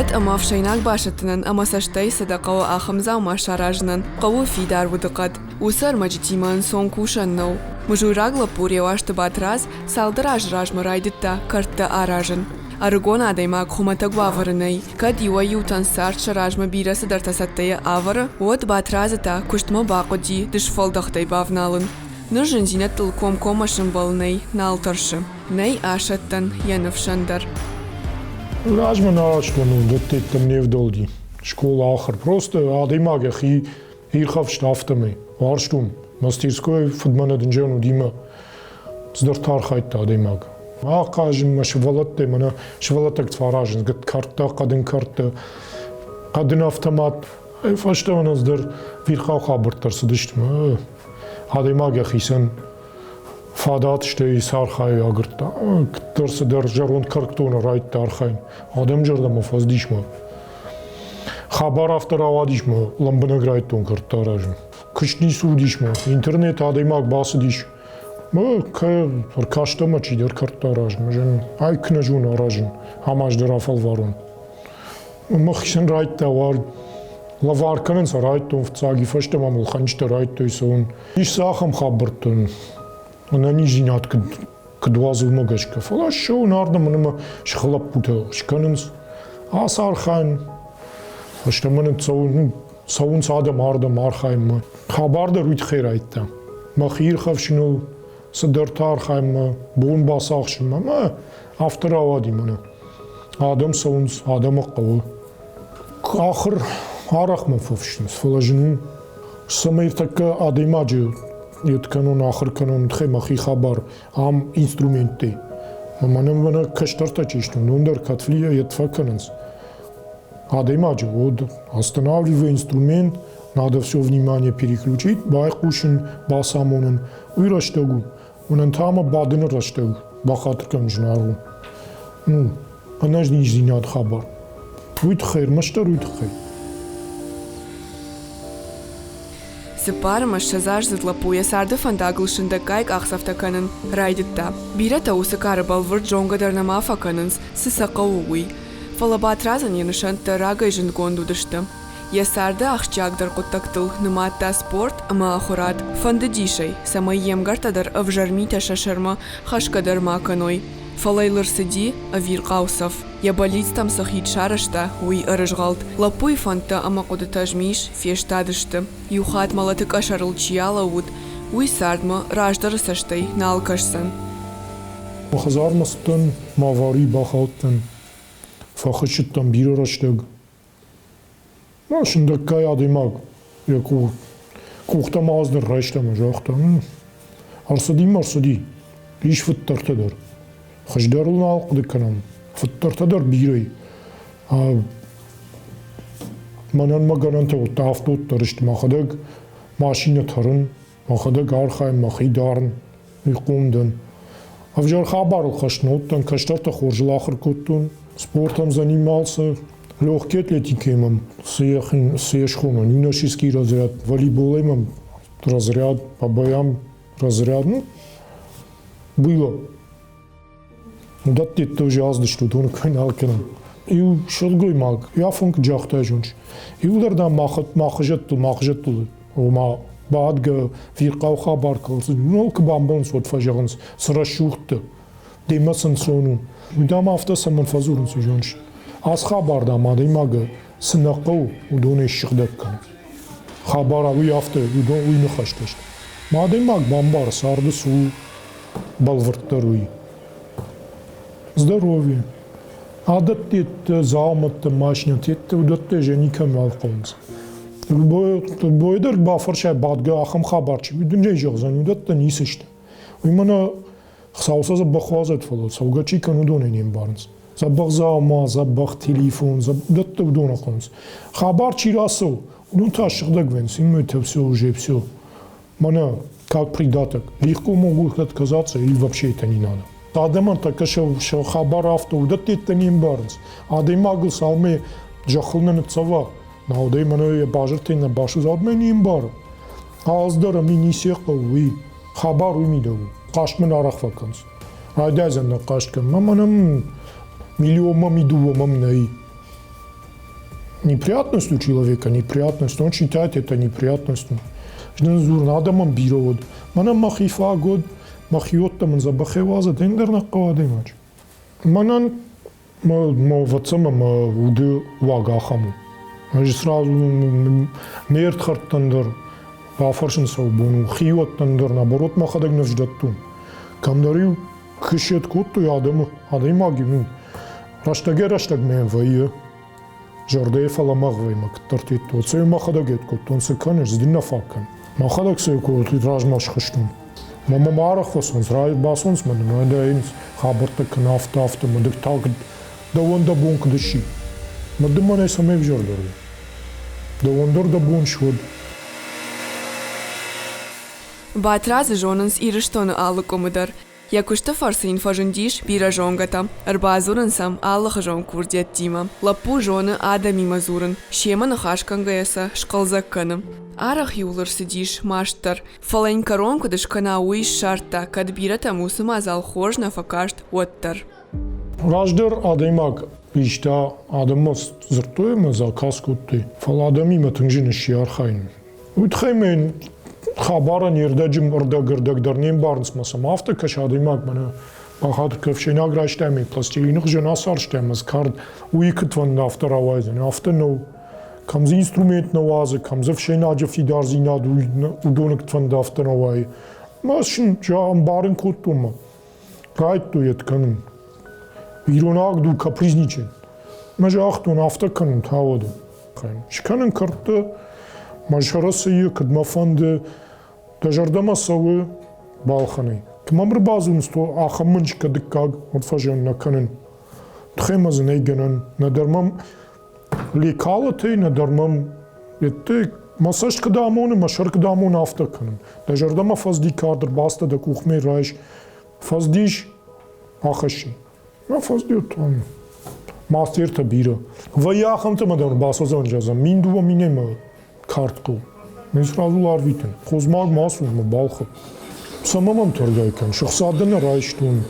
Ят амавшайнак башатынан амасаштай садақау ахамзау машаражнан қау фидар вудықат. Усар маджитиман сон кушаннау. Мужурагла пуре вашты батраз салдыраж ражмы райдытта картта аражын. Аргон адаймак хумата гваварынай. Кад юа ютан сарча ражмы бирасы дартасаттая авара, вот батразата куштма бақоди дышфалдахтай бавналын. Нужен зинаттыл ком-комашын балнай налтаршы. Най ашаттан янывшандар. Ражмы нарачтану даттеттам невдолди. Школа ахар. Просто адаймага хирхав штафтамай. Варштум. Мастерской фудмана дынжану дима. Здартархайтта адаймага. Ақажын ма шывалаттай, мана шывалаттак тваражын. Гат карта, қадын карта, қадын автомат. Фаштаван аздар вирхау хабыртарсы дыштым. Адаймага хисан фадат штей сархай агырта. Кттарсы дар жарон карктона райтта архайн. Адам жардама фаздишма. Хабар автор авадишма. Ламбанаграйттон карттаражын. Кычни судишма. Интернет адаймаг басыдиш. Каштама чи дар карттаражын. Ай кнажун аражын. Хамаш дар афал варун. Махисан райтта вар. Лаварканын са райттон вцаги фаштамамул ханчта райттой сон. Иш сахам хабыртын. Она не зинят к двазу магашка. Фала шоу нардам нема шхлап пута. Шканынс. Асархан. Фаштаманын саун садам ардам архайм. Хабарда руйт херайтта. Махир хавшну садартар хайм бун басахшм. Ма автор авади мана. Адам саунс адам аққау. Ахыр арахман фавшнс. Фалажын самаиртака адаймаджи. Ет канон ахыр канон тхе махи хабар ам инструменты. Манам вана каштарта чиштун. Нундар катфлия ет факанс. Адаймаджи вот останавливая инструмент. Надо все внимание переключить. Байкушин басамонын уйраштагу. Унан тама бадын раштагу. Бахатркам жнару. Она ж не зинят хабар. Уйтхайр, маштар уйтхайр. Сепарма шазаж затлапуя сарды фандаглышында кайк ақсафтаканын райдытта. Бира таусы карыбал выр джонгадарнама факанынс сысақаууй. Фалабатразан янышанты рагай жынгондудышты. Ясарды ахчагдар куттактыл нуматта спорт ама ахурат фандадишай самай емгартадар авжармита шашарма хашкадар маканой. Фалайлыр сыди авир қаусов. Ябалиц там сахит шарышта уй арыжгалт. Лапуй фанта ама кудытажмиш фештадышты. Юхат малатык ашарыл чияла уд. Уй сардма раждары саштай налкашсан. Махазармастан мавари бахалтан. Фахычыттан бир раштаг. Шында кай адаймаг. Я кухтам аздар раштам жақтам. Арсади. Иш фыттартадар. Хаждарулна алқыды канам. Фыттартадар бирай. Манан магаранта отта автоттарышты. Махадаг машина тарын. Махадаг архайм махидарн. Иқумдан. Авжар хабарл хашноттан. Каштарта хоржил ахыр коттун. Спортом занимался. Легкой атлетикой съешхуна, юношеский разряд, волейболом разряд, по боям разряд. Было. Да ты тоже азды, что он каналкин. И шелгой маг, я функ джахта жунш. И ударда махажаттул. Ома бадга виркау хабаркал. Ну кбамбон сот фажаганс срашухта. Демасын сону. Удам автосаман фазурн сужунш. Аз хабарда мадаймага сынақау удоне шихдаккан. Хабара уй авто удон уй нахашташ. Мадаймаг бамбар сарды су балвырттар уй. Здоровье. Адат тетті, зауматты, машина тетті, удатты женикам алқауыныз. Бойдар бафаршай бадга ахам хабарчы. Удынжай жоғзан удатты нисішті. Уй мана қсаусазы бақуазат фалат. Саугачи кан удоне нем барыныз. Забах заума, забах телефон, датты удон ақауыныз. Хабар чирасыл. Удон ташығдаг венс. Им это уже все. Мана как придаток. Легко могут отказаться или вообще это не надо. Адаман така шо хабар авто удат это нем барыныз. Адаймагыл салме жахылнаны цава. Наудай мана бажыртайна башу задмай нем бар. Аздара минисеқы уй. Хабар уймидагу. Қашмын арақ ваканс. Айдазан на қашкан. Маманам миллионма мидувамам наи. неприятность у человека, неприятность, он считает это неприятностью. Надо нам бирод, манам махифа год, махиот там забахеваза, тендерна кадимач. Манан вацама уды вагахаму. Аж сразу мерт хартандер, бафаршин саубону, хиот тандер, наоборот махадаг навждаттун. Камдарил кышет котту ядаму, адаймагину. Раштаг мен вайе. Жордей фаламаг ваймак тартиту. Цей махадагет коттун секанеш здинна факан. Махадаг сей котти ражмаш хыштун. Мама марах фасонс, рай басонс ман, да инс хабарта кнафта авто мадык так да вонда бонк дыши. Мадымане самей вжордор. Да вондор да бон швод. Батразы жонынс ирыштоны алы комыдар. Якушта фарсы инфажындиш бира жонгата. Арбазурынсам аллах жон курдет дима. Лапу жоны ада мима зурын. Шеманы хашкангаяса шкалзакканы. Арах юлыр сидиш маштар. Фалайн коронку дышкана уиш шарта. Кад бирата мусыма зал хожна факашт оттар. Раждер адаймаг ишта адамас зыртуема за каскутты. Фал адами матынжины шиархайн. Утхаймен خبران یردجم ارداگردگ در نیم بارنس مثلا مافته کشادی ماگ منه بخاطر کفشین آگراشته می پلاستیکی نخجن آسارشته مز کارد ویکت وند آفتر آوازه آفته نو کمز اینسترومنت نوازه کمز فشین آجفی دارزی ناد و دونکت وند آفتر آوازه ماشین جا ام بارن کتوم رایت دویت کنن ایرون آگ دو کپریزنیچن مجا آختون آفته کنن تاوده شکنن کرده مجرسه کدم فند دجردم سوی بالخنی که ممر بازونست تو آخمنش کدکاگ متفجن نکنن تخیم از نیگنن ندارم لیکالتی ندارم یتی مساج کدامونه مشرق کدامون آفته کنن دجردم فزدی کادر باسته دکوخمی رایش فزدیش آخشی ما فزدیو تام ماستر تبیره و یا خم تمدن باسازن جزم مین دو مینه کارتکو من سرازو لارویتن خوزماگ ماسون بالخ سامام ترگایکن شخصادن رایشتون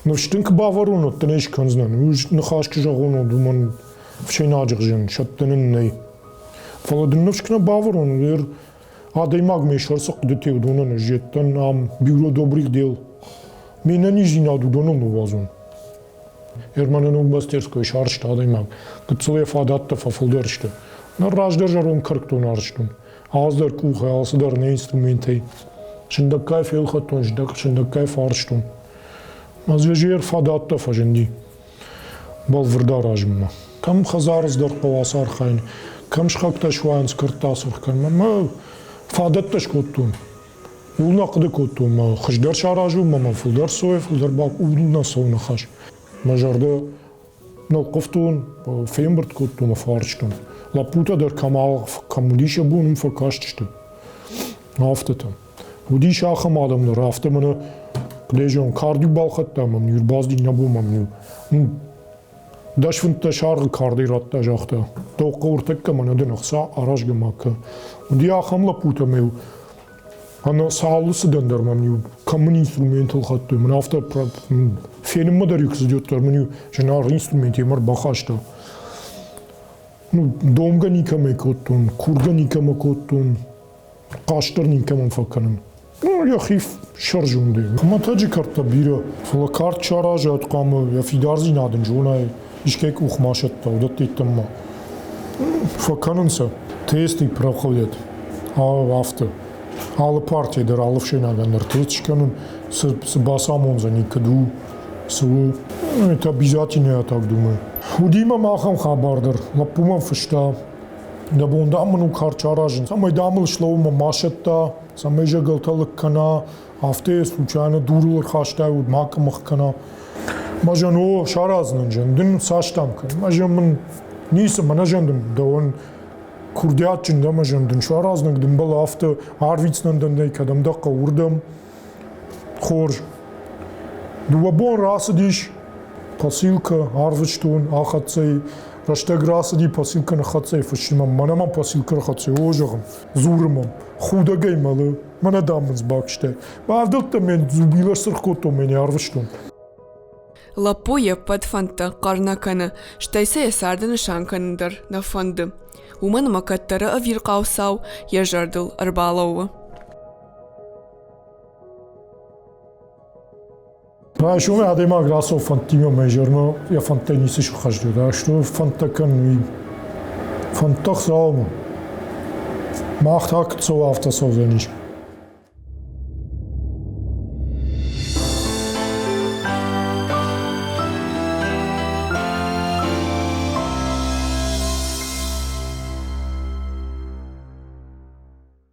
نوشتن که باورون تنیش کنزن وش نخاش کجاگون دومن فشین آجرجن شتنن نی فلادن نوشکن باورون ویر آدایماگ میشور سقدتی دونن جتن ام بیرو دوبریک دیل من نیزینا دونن دوازون Ermanın ubastırskoy şarjta adaymak. Kıtsılıya fadatta fafıldırıştı. Раждер жаром кырктун арыштун. Аздар куха, алсыдар не инструментей. Шындаккай фелхаттун, шындаккай фарыштун. Азвежер фадатта фаженди. Балвырдар ажымма. Кам хазарыздар паласар хайн. Кам шхакта швайнс кыртасыр кан. Ма фадатташ коттун. Улна кыды коттун. Ма хыждар шаражу, ма фулдар сой, фулдар бак улна соуна хаш. Мажарда нокофтун, фемберт коттун, фарыштун. Лапута дер камулиша бунum факашчты. Афтата. Удиш ахам адамдар афта мана клежон карди балхатта мам юрбазди набумам ню. Дашвунта шаргы карди ратта жахта. Тоққа уртакка мана денахса араж гамакка. Уди ахам лапута мев. Ана саалысы дендер мам ню камын инструментал хатты. Мана афта феним мадар юксидеттер ман жанар инструмент емар бахашта. Домга никаме коттун, курга никаме коттун, каштар никаме факанын. Я хиф шаржунде. Матаджи карта бира, фала карт шаража аткамы, я фидарзи надын жонай, ишкек ухмашатта, удат титтамма. Факанынса, тестик проходят, авто. Алы партиядер, алы фшенагандер, тестичканын, с басамонза никаду, это обязательно, я так думаю. Удима махам хабардар, лапумам фышта. Да бун даману карчаражин. Самай дамыл шлоума машетта, самай жагалталык кана, афте случайно дурлар хаштай уд макамах кана. Мажан о шаразнын жан, дын саштам кан. Мажан мын нисам манажандым, да он курдиатчин да мажандын шаразнын дын бала афте арвицнан дын кадам даққа урдам. Хорж. Дуабон расадиш, посылка, арвичтун, ахацей, раштаг расади посылка на хацей, фашимам, манамам посылка на хацей, ожагам, зурмам, худагай малы, манадамыз бакштай. Бавдылта мен зубилар сырхото мени арвичтун. Լապու եւ պատֆանտը կարնականը շտայսե սարդը նշանքանդր նավանդը Ուման մակատտարը վիրկաուսավ եժարդլ արբալովը Da schon hat immer gras so von Timo Majorno ja von Tennis schachst du da sto von Tacken wie von doch so macht hat so auf das so wenig